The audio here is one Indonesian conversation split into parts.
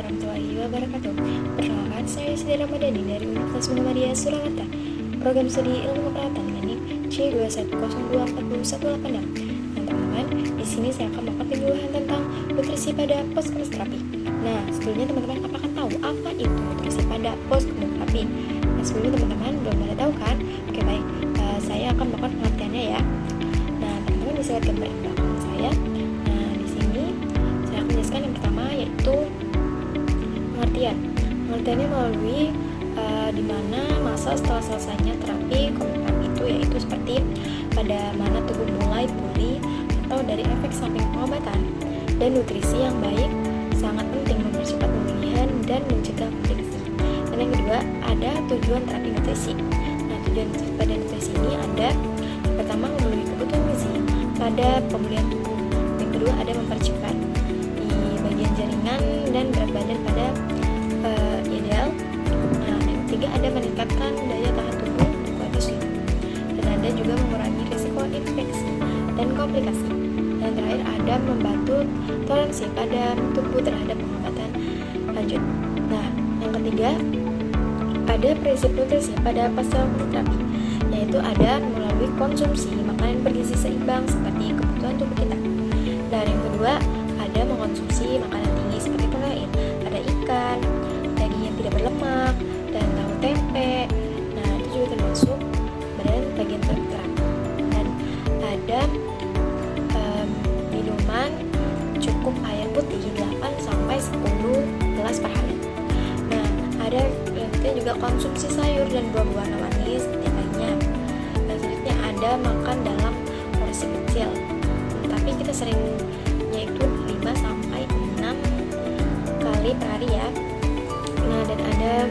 warahmatullahi wabarakatuh. Perkenalkan, saya Siti Ramadhani dari Universitas Muhammadiyah Surakarta. Program studi Ilmu Keperawatan dengan NIM C21024186. Nah, teman-teman, di sini saya akan melakukan penjelasan tentang nutrisi pada post kemoterapi. Nah, sebelumnya teman-teman apakah tahu apa itu nutrisi pada post kemoterapi? Nah, sebelumnya teman-teman belum pada tahu kan? Oke, baik. Saya akan melakukan pengertiannya ya. Nah, teman-teman bisa lihat gambar di belakang saya. Nah, di sini saya akan menjelaskan yang pertama yaitu pengertian. Pengertiannya melalui di mana masa setelah selesainya terapi kemoterapi itu yaitu seperti pada mana tubuh mulai pulih atau dari efek samping pengobatan. Dan nutrisi yang baik sangat penting mempercepat pemulihan dan mencegah komplikasi. Dan yang kedua ada tujuan terapi nutrisi. Nah, tujuan pada nutrisi ini ada yang pertama memenuhi kebutuhan gizi pada pemulihan tubuh. Yang kedua ada mempercepat di bagian jaringan dan berat badan pada ideal. Nah, yang ketiga ada meningkatkan daya tahan tubuh dan kualitas hidup. Dan ada juga mengurangi risiko infeksi dan komplikasi. Dan terakhir ada membantu toleransi pada tubuh terhadap pengobatan lanjut. Nah, yang ketiga ada prinsip nutrisi pada pasca kemoterapi, yaitu ada melalui konsumsi makanan bergizi seimbang seperti kebutuhan tubuh kita. Dan yang kedua ada mengkonsumsi makanan tinggi seperti protein, ada ikan, daging yang tidak berlemak, dan tahu tempe. Nah, itu juga termasuk bagian terapi. Dan ada minuman cukup air putih 8-10 gelas per hari. Nah, ada yang juga konsumsi sayur dan buah-buahan manis setiap harinya. Dan selanjutnya ada makan dalam porsi kecil, tapi kita seringnya itu 5-6 kali per hari ya. Nah, dan ada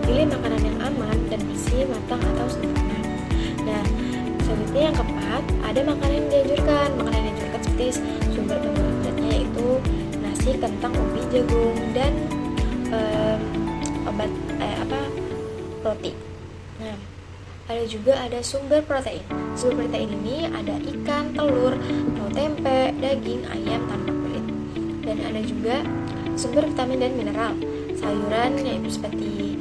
pilih makanan yang aman dan bersih, matang atau sederhana. Nah, selanjutnya yang keempat ada makanan yang dianjurkan. Makanan yang dianjurkan seperti sumber karbohidratnya yaitu nasi, kentang, ubi, jagung, dan roti. Nah, ada juga ada sumber protein. Sumber protein ini ada ikan, telur, tahu tempe, daging, ayam tanpa kulit. Dan ada juga sumber vitamin dan mineral. Sayuran yaitu seperti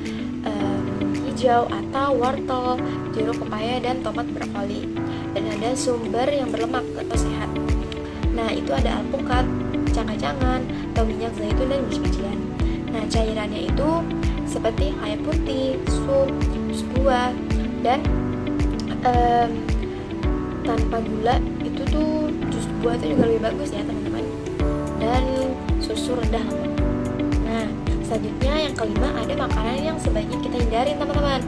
hijau atau wortel, jeruk, pepaya, dan tomat, brokoli. Dan ada sumber yang berlemak atau sehat. Nah, itu ada alpukat, kacang-kacangan, atau minyak zaitun dan biji-bijian. Nah, cairannya itu seperti air putih, sup, jus buah, dan tanpa gula itu tuh jus buah itu juga lebih bagus ya teman-teman. Dan susu rendah lemak. Nah, selanjutnya yang kelima ada makanan yang sebaiknya kita hindari teman-teman,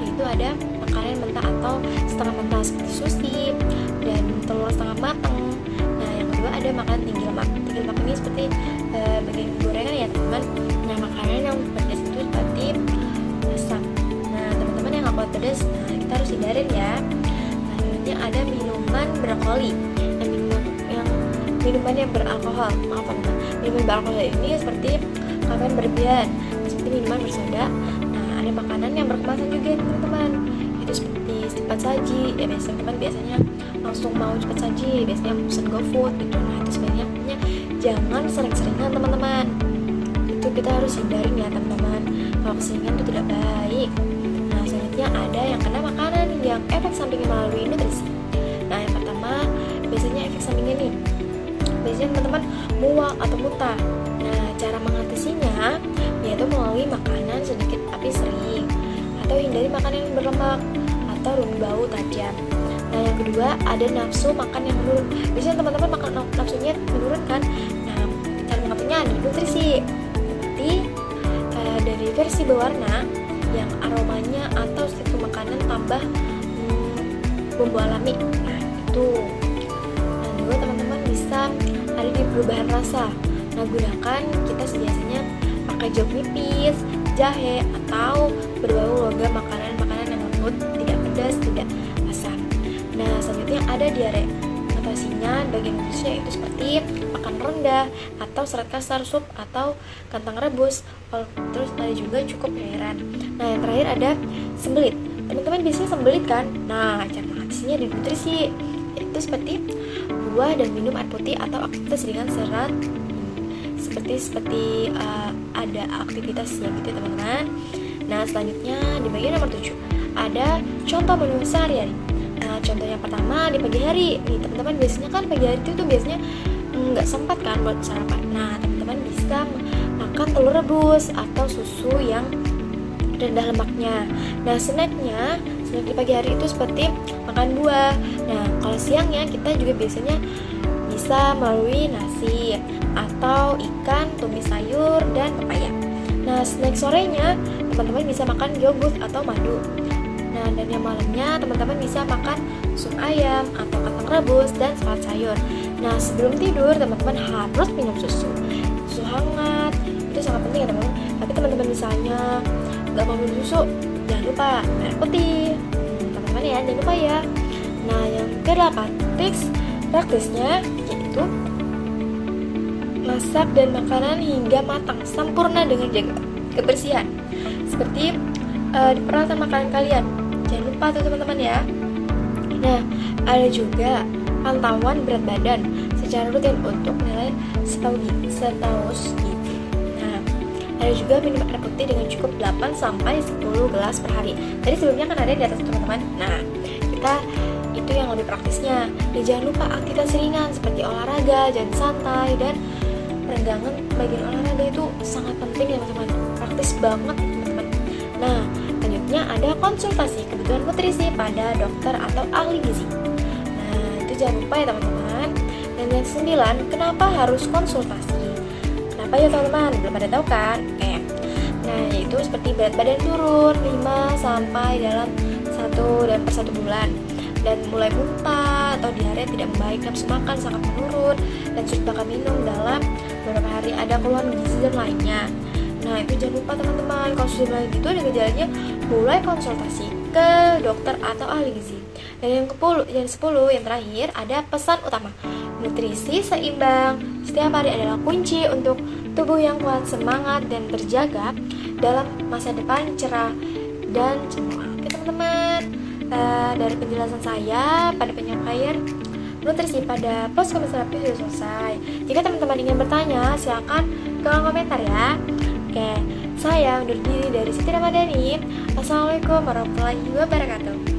yaitu ada makanan mentah atau setengah mentah seperti sushi dan telur setengah matang. Nah, yang kedua ada makanan tinggi lemak. Tinggi lemak ini seperti bagian gorengan ya teman-teman. Nah, makanan yang pedas itu seperti asam. Nah, teman-teman yang nggak kuat pedas, nah kita harus hindarin ya. Nah, selanjutnya ada minuman beralkohol. Minuman yang beralkohol, maaf teman-teman. Minuman beralkohol ini seperti makanan berlebihan, seperti minuman bersoda. Nah, ada makanan yang berkemasan juga teman-teman. Itu seperti cepat saji. Ya biasanya langsung mau cepat saji, biasanya pesan GoFood gitu. Nah, itu sebenarnya jangan sering-seringan teman-teman. Itu kita harus hindarin ya teman-teman. Kalau keseringan itu tidak baik. Nah, selanjutnya ada yang kena makanan yang efek sampingnya melalui nutrisi. Nah, yang pertama biasanya efek sampingnya nih, biasanya teman-teman mual atau muntah. Nah, cara mengatasinya yaitu melalui makanan sedikit tapi sering, atau hindari makanan yang berlemak atau berbau tajam. Nah, yang kedua ada nafsu makan yang menurun. Biasanya teman-teman makan nafsunya menurun kan. Nah, cara mengatasinya ada nutrisi seperti dari versi berwarna yang aromanya atau setiap makanan tambah bumbu alami. Nah, itu. Nah, juga teman-teman bisa ada di perubahan rasa. Nah, gunakan kita biasanya pakai jeruk nipis, jahe, atau berbau logam makanan-makanan yang lembut, tidak pedas, tidak asam. Nah, selanjutnya ada diare. Atasinya bagian nutrisinya itu seperti makan rendah atau serat kasar, sup atau kentang rebus. Terus ada juga cukup cairan. Nah, yang terakhir ada sembelit. Teman-teman biasanya sembelit kan? Nah, cara mengatasinya di nutrisi itu seperti buah dan minum air putih atau aktivitas ringan seperti ada aktivitasnya gitu ya teman-teman. Nah selanjutnya di bagian nomor 7 ada contoh menu sehari-hari. Nah contoh yang pertama di pagi hari nih teman-teman, biasanya kan pagi hari itu tuh biasanya nggak sempat kan buat sarapan. Nah teman-teman bisa makan telur rebus atau susu yang rendah lemaknya. Nah snack di pagi hari itu seperti makan buah. Nah kalau siangnya kita juga biasanya bisa melalui nasi atau ikan, tumis sayur, dan pepaya. Nah snack sorenya teman-teman bisa makan yogurt atau madu. Nah dan yang malamnya teman-teman bisa makan sup ayam atau kentang rebus dan salad sayur. Nah sebelum tidur teman-teman harus minum susu hangat, itu sangat penting ya teman-teman. Tapi teman-teman misalnya nggak mau minum susu, jangan lupa air putih teman-teman ya, jangan lupa ya. Nah yang ke-8 tips praktisnya yaitu masak dan makanan hingga matang sempurna dengan jaga kebersihan, seperti di peralatan makanan kalian, jangan lupa tuh teman-teman ya. Nah ada juga pantauan berat badan secara rutin untuk nilai status gizi. Nah ada juga minum air putih dengan cukup 8-10 gelas per hari. Tadi sebelumnya kan ada di atas teman-teman. Nah kita itu yang lebih praktisnya. Dan jangan lupa aktivitas ringan seperti olahraga, jalan santai, dan peregangan bagian olahraga itu sangat penting ya teman-teman. Praktis banget teman-teman. Nah selanjutnya ada konsultasi kebutuhan nutrisi pada dokter atau ahli gizi. Nah itu jangan lupa ya teman-teman. Dan yang ke-9, kenapa harus konsultasi? Kenapa ya teman-teman? Belum pada tahu kan? Oke. Nah yaitu seperti berat badan turun 5 sampai dalam 1 bulan, dan mulai muntah atau diare tidak membaik, nafsu makan sangat menurun, dan sulit makan minum dalam beberapa hari, ada keluhan gizi dan lainnya. Nah itu jangan lupa teman-teman, kalau sudah mulai gitu ada gejalanya, mulai konsultasi ke dokter atau ahli gizi. Dan yang ke-10 yang terakhir ada pesan utama, nutrisi seimbang setiap hari adalah kunci untuk tubuh yang kuat, semangat, dan terjaga dalam masa depan cerah dan cemerlang. Oke teman-teman, dari penjelasan saya pada penyampaian nutrisi pada pos terapi sudah selesai. Jika teman-teman ingin bertanya, silakan kolom komentar ya. Oke, saya undur diri dari Siti Ramadhani. Assalamualaikum warahmatullahi wabarakatuh.